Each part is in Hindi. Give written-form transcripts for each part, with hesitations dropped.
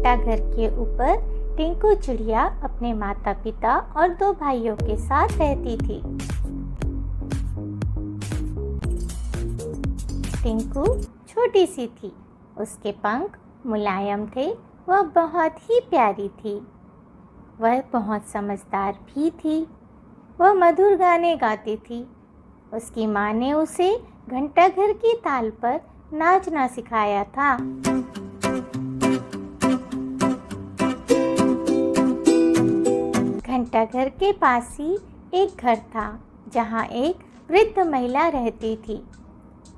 घंटाघर के ऊपर टिंकू चिड़िया अपने माता पिता और 2 भाइयों के साथ रहती थी। टिंकू छोटी सी थी, उसके पंख मुलायम थे, वह बहुत ही प्यारी थी। वह बहुत समझदार भी थी। वह मधुर गाने गाती थी। उसकी माँ ने उसे घंटाघर की ताल पर नाचना सिखाया था। घंटाघर के पास ही एक घर था जहाँ एक वृद्ध महिला रहती थी।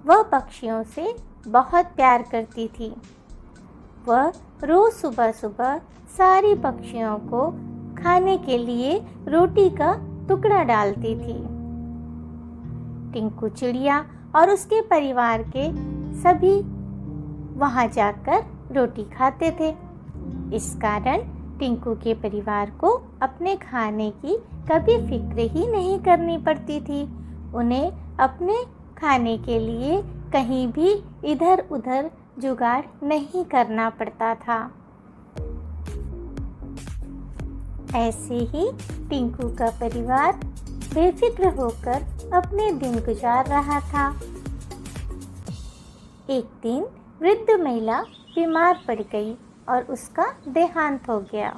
वह पक्षियों से बहुत प्यार करती थी। वह रोज सुबह सुबह सारी पक्षियों को खाने के लिए रोटी का टुकड़ा डालती थी। टिंकू चिड़िया और उसके परिवार के सभी वहां जाकर रोटी खाते थे। इस कारण टिंकू के परिवार को अपने खाने की कभी फिक्र ही नहीं करनी पड़ती थी। उन्हें अपने खाने के लिए कहीं भी इधर उधर जुगाड़ नहीं करना पड़ता था। ऐसे ही टिंकू का परिवार बेफिक्र होकर अपने दिन गुजार रहा था। एक दिन वृद्ध महिला बीमार पड़ गई और उसका देहांत हो गया।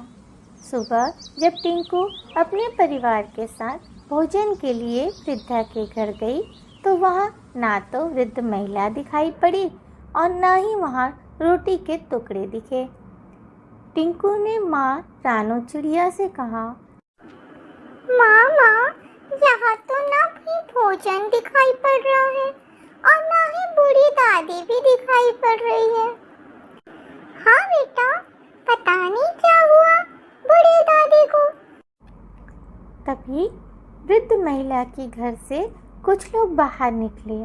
सुबह जब टिंकू अपने परिवार के साथ भोजन के लिए वृद्धा के घर गई तो वहाँ ना तो वृद्ध महिला दिखाई पड़ी और ना ही वहाँ रोटी के टुकड़े दिखे। टिंकू ने माँ रानू चिड़िया से कहा, माँ, यहाँ तो ना भी भोजन दिखाई पड़ रहा है और ना ही बूढ़ी दादी भी दिखाई पड़ रही है। हाँ बेटा, पता नहीं क्या हुआ बूढ़ी दादी को। तभी वृद्ध महिला के घर से कुछ लोग बाहर निकले।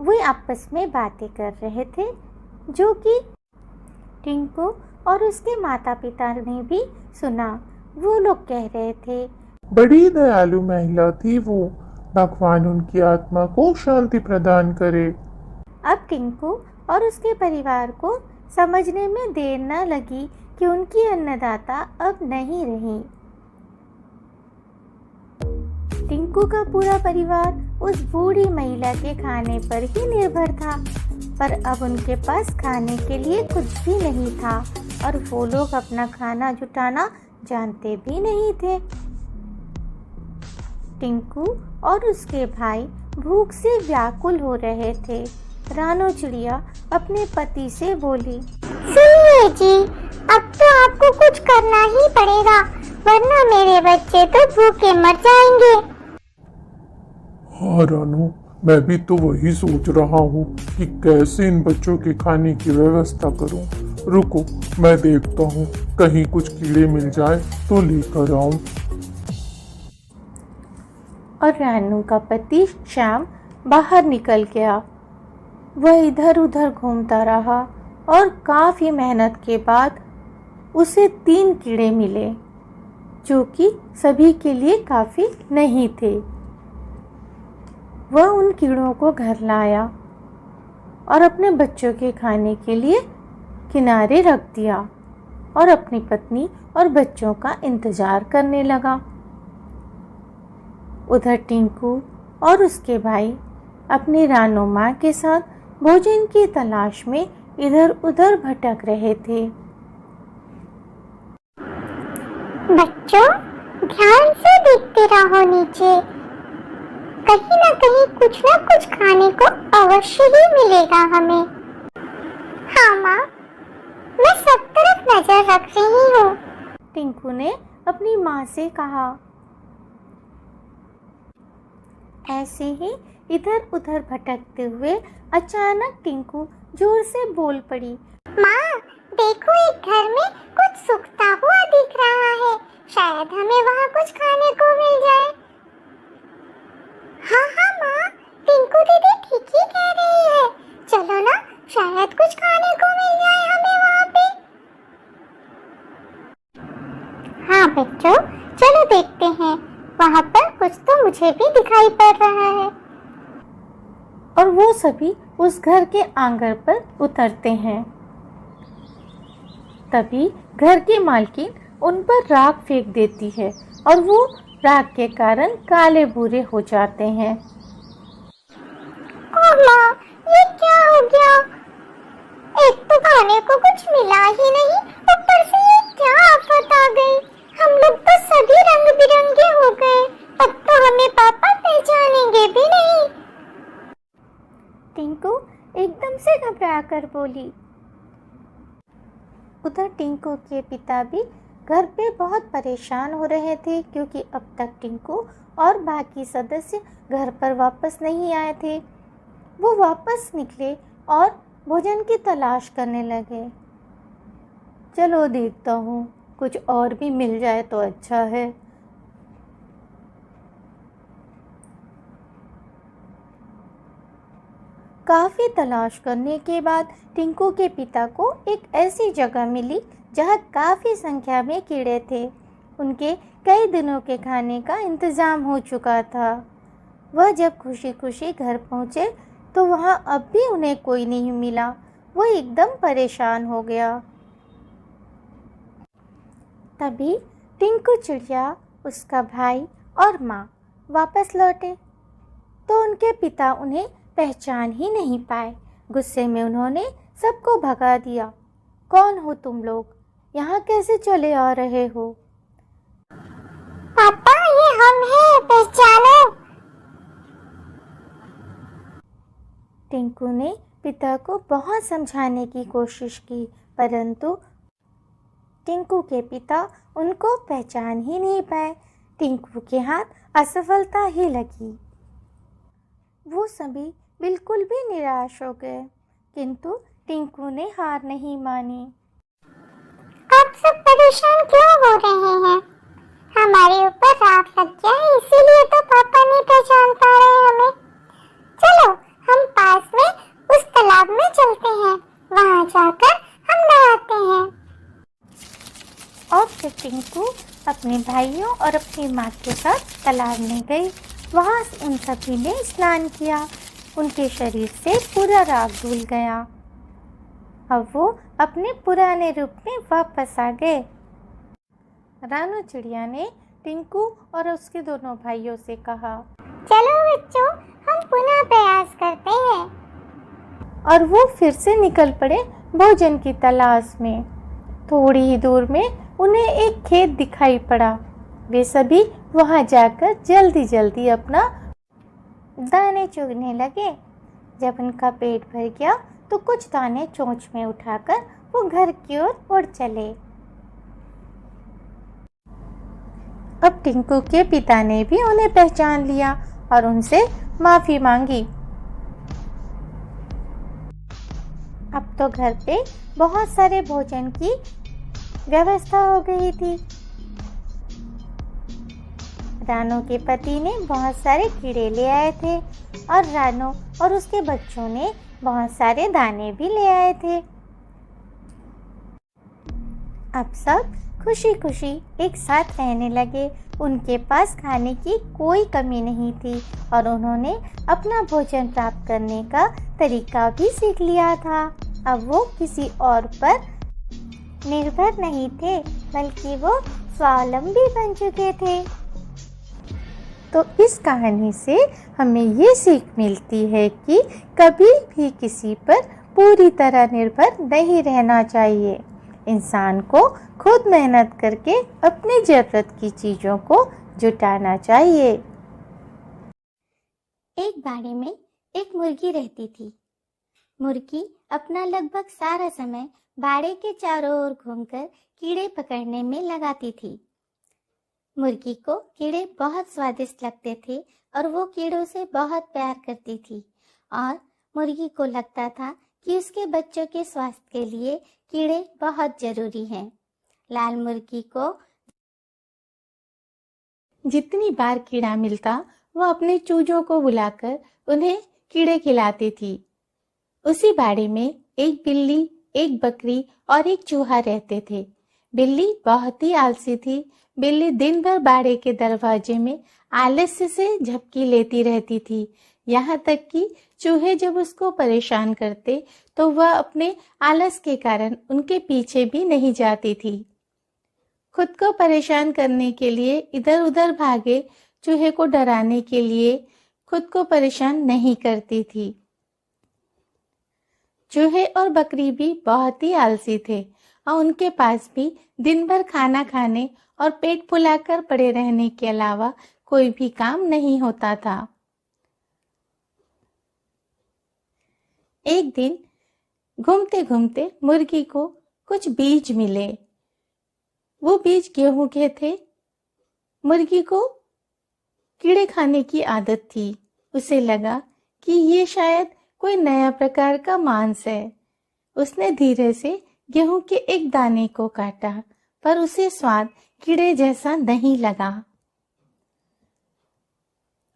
वे आपस में बातें कर रहे थे जो कि टिंकू और उसके माता पिता ने भी सुना। वो लोग कह रहे थे, बड़ी दयालु महिला थी वो, भगवान उनकी आत्मा को शांति प्रदान करे। अब टिंकू और उसके परिवार को समझने में देर न लगी कि उनकी अन्नदाता अब नहीं रही। टिंकू का पूरा परिवार उस बूढ़ी महिला के खाने पर ही निर्भर था, पर अब उनके पास खाने के लिए कुछ भी नहीं था और वो लोग अपना खाना जुटाना जानते भी नहीं थे। टिंकू और उसके भाई भूख से व्याकुल हो रहे थे। रानू चिड़िया अपने पति से बोली, सुनिए जी, अब तो आपको कुछ करना ही पड़ेगा, वरना मेरे बच्चे तो भूखे मर जाएंगे। हाँ रानू, मैं भी तो वही सोच रहा हूँ कि कैसे इन बच्चों के खाने की व्यवस्था करूँ। रुको, मैं देखता हूँ, कहीं कुछ कीड़े मिल जाए तो लेकर आऊँ। और रानू का पति श्याम बाहर निकल गया। वह इधर उधर घूमता रहा और काफ़ी मेहनत के बाद उसे 3 कीड़े मिले जो कि सभी के लिए काफ़ी नहीं थे। वह उन कीड़ों को घर लाया और अपने बच्चों के खाने के लिए किनारे रख दिया और अपनी पत्नी और बच्चों का इंतज़ार करने लगा। उधर टिंकू और उसके भाई अपनी रानू माँ के साथ भोजन की तलाश में इधर उधर भटक रहे थे। बच्चों, ध्यान से देखते रहो नीचे, कहीं ना कुछ खाने को अवश्य ही मिलेगा हमें। हाँ माँ, मैं सब तरफ नजर रख रही हूँ। टिंकू ने अपनी माँ से कहा। ऐसे ही इधर उधर भटकते हुए अचानक टिंकू जोर से बोल पड़ी, माँ देखो, एक घर में कुछ सूखता हुआ दिख रहा है, शायद हमें वहाँ कुछ खाने को मिल जाए। हाँ माँ, टिंकू दीदी ठीक ही कह रही है, चलो ना, शायद कुछ खाने को मिल जाए हमें वहाँ पे। हाँ बच्चों, चलो देखते हैं, वहाँ पर कुछ तो मुझे भी दिखाई पड़ रहा है। और वो सभी उस घर के आंगन पर उतरते हैं। तभी घर की मालकिन उन पर राख फेंक देती है और वो राख के कारण काले भूरे हो जाते हैं। ओह माँ, ये क्या हो गया? एक तो खाने को कुछ मिला ही नहीं, ऊपर से ये क्या आफत आ गई। हम लोग तो सभी रंग बिरंगे हो गए, अब तो हमें पापा पहचानेंगे भी नहीं। टिंकू एकदम से घबरा कर बोली। उधर टिंकू के पिता भी घर पे बहुत परेशान हो रहे थे क्योंकि अब तक टिंकू और बाकी सदस्य घर पर वापस नहीं आए थे। वो वापस निकले और भोजन की तलाश करने लगे। चलो देखता हूँ, कुछ और भी मिल जाए तो अच्छा है। काफ़ी तलाश करने के बाद टिंकू के पिता को एक ऐसी जगह मिली जहाँ काफ़ी संख्या में कीड़े थे। उनके कई दिनों के खाने का इंतज़ाम हो चुका था। वह जब खुशी खुशी घर पहुँचे तो वहाँ अब भी उन्हें कोई नहीं मिला। वो एकदम परेशान हो गया। तभी टिंकू चिड़िया, उसका भाई और माँ वापस लौटे तो उनके पिता उन्हें पहचान ही नहीं पाए। गुस्से में उन्होंने सबको भगा दिया। कौन हो तुम लोग? यहाँ कैसे चले आ रहे हो? पापा, ये हम हैं, पहचानो। टिंकू ने पिता को बहुत समझाने की कोशिश की, परंतु टिंकू के पिता उनको पहचान ही नहीं पाए। टिंकू के हाथ असफलता ही लगी। वो सभी बिल्कुल भी निराश हो गए, किंतु टिंकू ने हार नहीं मानी। आप सब परेशान क्यों हो रहे हैं? हमारे ऊपर रात लग गया है, इसीलिए तो पापा नहीं पहचान पा रहे हमें। चलो हम पास में उस तालाब में चलते हैं, वहां जाकर हम नहाते हैं। और फिर टिंकू अपने भाइयों और अपनी माँ के साथ तालाब में गई। वहाँ उन सभी ने स्नान किया। उनके शरीर से पूरा राख धुल गया। अब वो अपने पुराने रूप में वापस आ गए। रानू चिड़िया ने टिंकू और उसके दोनों भाइयों से कहा, चलो बच्चों, हम पुनः प्रयास करते हैं। और वो फिर से निकल पड़े भोजन की तलाश में। थोड़ी ही दूर में उन्हें एक खेत दिखाई पड़ा। वे सभी वहां जाकर जल्दी जल्दी अपना दाने चुगने लगे। जब उनका पेट भर गया तो कुछ दाने चोंच में उठाकर वो घर की ओर उड़ चले। अब टिंकू के पिता ने भी उन्हें पहचान लिया और उनसे माफ़ी मांगी। अब तो घर पे बहुत सारे भोजन की व्यवस्था हो गई थी। रानू के पति ने बहुत सारे कीड़े ले आए थे और रानू और उसके बच्चों ने बहुत सारे दाने भी ले आए थे। अब सब खुशी खुशी एक साथ रहने लगे। उनके पास खाने की कोई कमी नहीं थी और उन्होंने अपना भोजन प्राप्त करने का तरीका भी सीख लिया था। अब वो किसी और पर निर्भर नहीं थे, बल्कि वो स्वावलंबी बन चुके थे। तो इस कहानी से हमें ये सीख मिलती है कि कभी भी किसी पर पूरी तरह निर्भर नहीं रहना चाहिए। इंसान को खुद मेहनत करके अपनी ज़रूरत की चीज़ों को जुटाना चाहिए। एक बाड़े में एक मुर्गी रहती थी। मुर्गी अपना लगभग सारा समय बाड़े के चारों ओर घूमकर कीड़े पकड़ने में लगाती थी। मुर्गी को कीड़े बहुत स्वादिष्ट लगते थे और वो कीड़ों से बहुत प्यार करती थी और मुर्गी को लगता था कि उसके बच्चों के स्वास्थ्य के लिए कीड़े बहुत जरूरी हैं। लाल मुर्गी को जितनी बार कीड़ा मिलता वो अपने चूजों को बुलाकर उन्हें कीड़े खिलाती थी। उसी बाड़े में एक बिल्ली, एक बकरी और एक चूहा रहते थे। बिल्ली बहुत ही आलसी थी। बिल्ली दिन भर बाड़े के दरवाजे में आलस्य से झपकी लेती रहती थी। यहाँ तक कि चूहे जब उसको परेशान करते तो वह अपने आलस के कारण उनके पीछे भी नहीं जाती थी। खुद को परेशान करने के लिए इधर उधर भागे चूहे को डराने के लिए खुद को परेशान नहीं करती थी। चूहे और बकरी भी बहुत ही आलसी थे और उनके पास भी दिन भर खाना खाने और पेट फुलाकर पड़े रहने के अलावा कोई भी काम नहीं होता था। एक दिन घूमते घूमते मुर्गी को कुछ बीज मिले। वो बीज गेहूं के थे। मुर्गी को कीड़े खाने की आदत थी। उसे लगा कि ये शायद कोई नया प्रकार का मांस है। उसने धीरे से गेहूं के एक दाने को काटा, पर उसे स्वाद कीड़े जैसा नहीं लगा।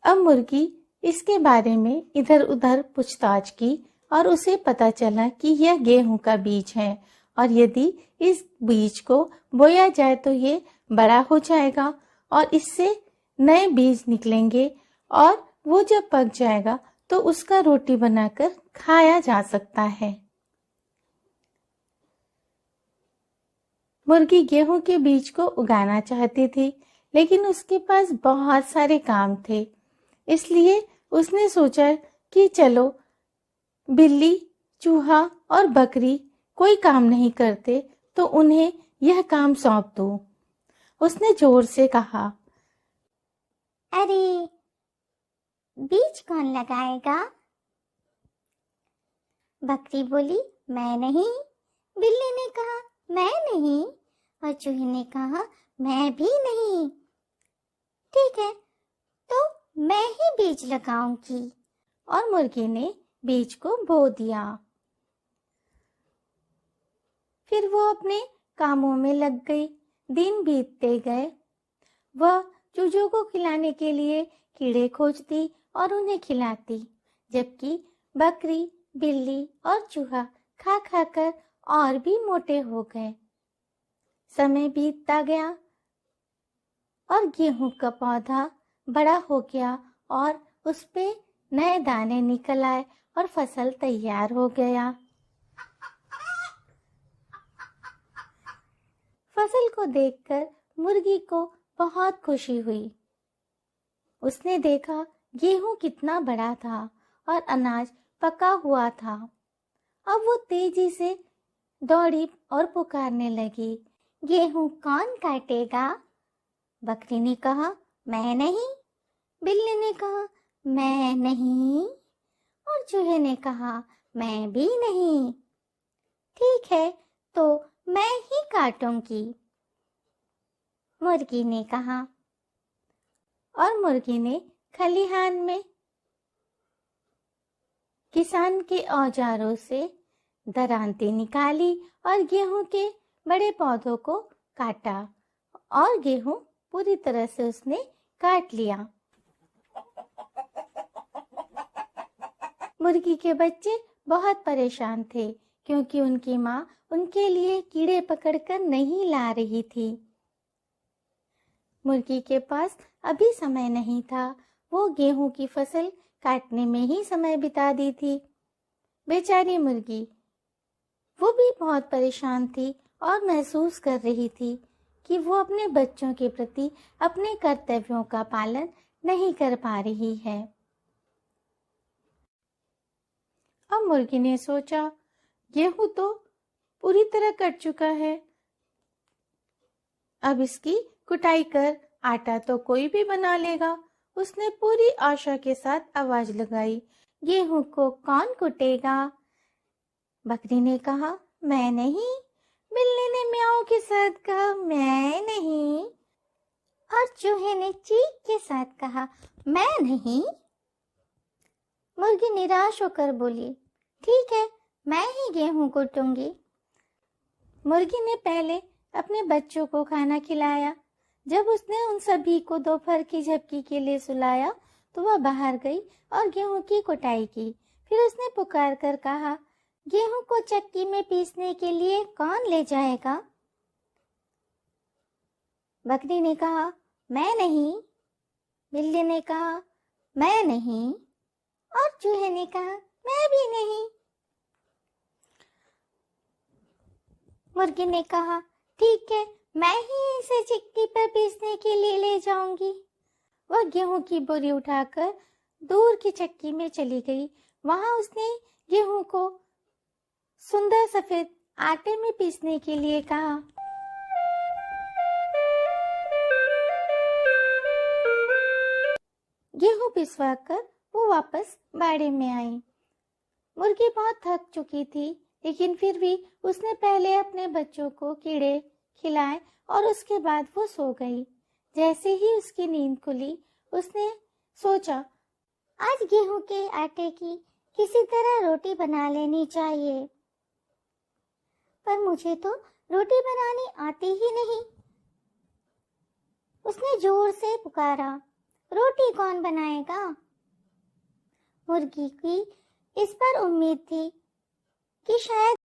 अब मुर्गी इसके बारे में इधर उधर पूछताछ की और उसे पता चला कि यह गेहूं का बीज है और यदि इस बीज को बोया जाए तो ये बड़ा हो जाएगा और इससे नए बीज निकलेंगे और वो जब पक जाएगा तो उसका रोटी बनाकर खाया जा सकता है। मुर्गी गेहूं के बीज को उगाना चाहती थी, लेकिन उसके पास बहुत सारे काम थे। इसलिए उसने सोचा कि चलो बिल्ली, चूहा और बकरी कोई काम नहीं करते तो उन्हें यह काम सौंप दो। उसने जोर से कहा, अरे बीज कौन लगाएगा? बकरी बोली, मैं नहीं। बिल्ली ने कहा, मैं नहीं। और चूहे ने कहा, मैं भी नहीं। ठीक है, तो मैं ही बीज लगाऊंगी। और मुर्गी ने बीज को बो दिया। फिर वो अपने कामों में लग गई। दिन बीतते गए। वह चूजों को खिलाने के लिए कीड़े खोजती और उन्हें खिलाती, जबकि बकरी, बिल्ली और चूहा खा खाकर और भी मोटे हो गए। समय बीतता गया और गेहूं का पौधा बड़ा हो गया और उस पे नए दाने निकल आए और फसल तैयार हो गया। फसल को देखकर मुर्गी को बहुत खुशी हुई। उसने देखा गेहूं कितना बड़ा था और अनाज पका हुआ था। अब वो तेजी से दौड़ी और पुकारने लगी, गेहूं कौन काटेगा? बकरी ने कहा, मैं नहीं। बिल्ली ने कहा, मैं नहीं। और चूहे ने कहा, मैं भी नहीं। ठीक है, तो मैं ही काटूंगी, मुर्गी ने कहा। और मुर्गी ने खलिहान में किसान के औजारों से दरांती निकाली और गेहूं के बड़े पौधों को काटा और गेहूं पूरी तरह से उसने काट लिया। मुर्गी के बच्चे बहुत परेशान थे क्योंकि उनकी माँ उनके लिए कीड़े पकड़कर नहीं ला रही थी। मुर्गी के पास अभी समय नहीं था। वो गेहूं की फसल काटने में ही समय बिता दी थी। बेचारी मुर्गी, वो भी बहुत परेशान थी और महसूस कर रही थी कि वो अपने बच्चों के प्रति अपने कर्तव्यों का पालन नहीं कर पा रही है। अब मुर्गी ने सोचा, गेहूं तो पूरी तरह कट चुका है, अब इसकी कुटाई कर आटा तो कोई भी बना लेगा। उसने पूरी आशा के साथ आवाज लगाई, गेहूं को कौन कुटेगा? बकरी ने कहा, मैं नहीं। बिल्ली ने म्याऊ के साथ कहा, मैं नहीं। और चूहे ने चीख के साथ कहा, मैं नहीं। मुर्गी निराश होकर बोली, ठीक है, मैं ही गेहूं कुटूंगी। मुर्गी ने पहले अपने बच्चों को खाना खिलाया। जब उसने उन सभी को दोपहर की झपकी के लिए सुलाया तो वह बाहर गई और गेहूं की कुटाई की। फिर उसने पुकार कर कहा, गेहूं को चक्की में पीसने के लिए कौन ले जाएगा? बकरी ने कहा, मैं नहीं। बिल्ली ने कहा, मैं नहीं। और चूहे ने कहा, मैं भी नहीं। मुर्गी ने कहा, ठीक है, मैं ही इसे चक्की पर पीसने के लिए ले जाऊंगी। वह गेहूं की बोरी उठाकर दूर की चक्की में चली गई। वहां उसने गेहूं को सुंदर सफेद आटे में पीसने के लिए कहा। गेहूं पिसवाकर वो वापस बाड़े में आई। मुर्गी बहुत थक चुकी थी, लेकिन फिर भी उसने पहले अपने बच्चों को कीड़े खिलाए और उसके बाद वो सो गई। जैसे ही उसकी नींद खुली, उसने सोचा, आज गेहूं के आटे की किसी तरह रोटी बना लेनी चाहिए, पर मुझे तो रोटी बनानी आती ही नहीं। उसने जोर से पुकारा, रोटी कौन बनाएगा? मुर्गी की इस पर उम्मीद थी कि शायद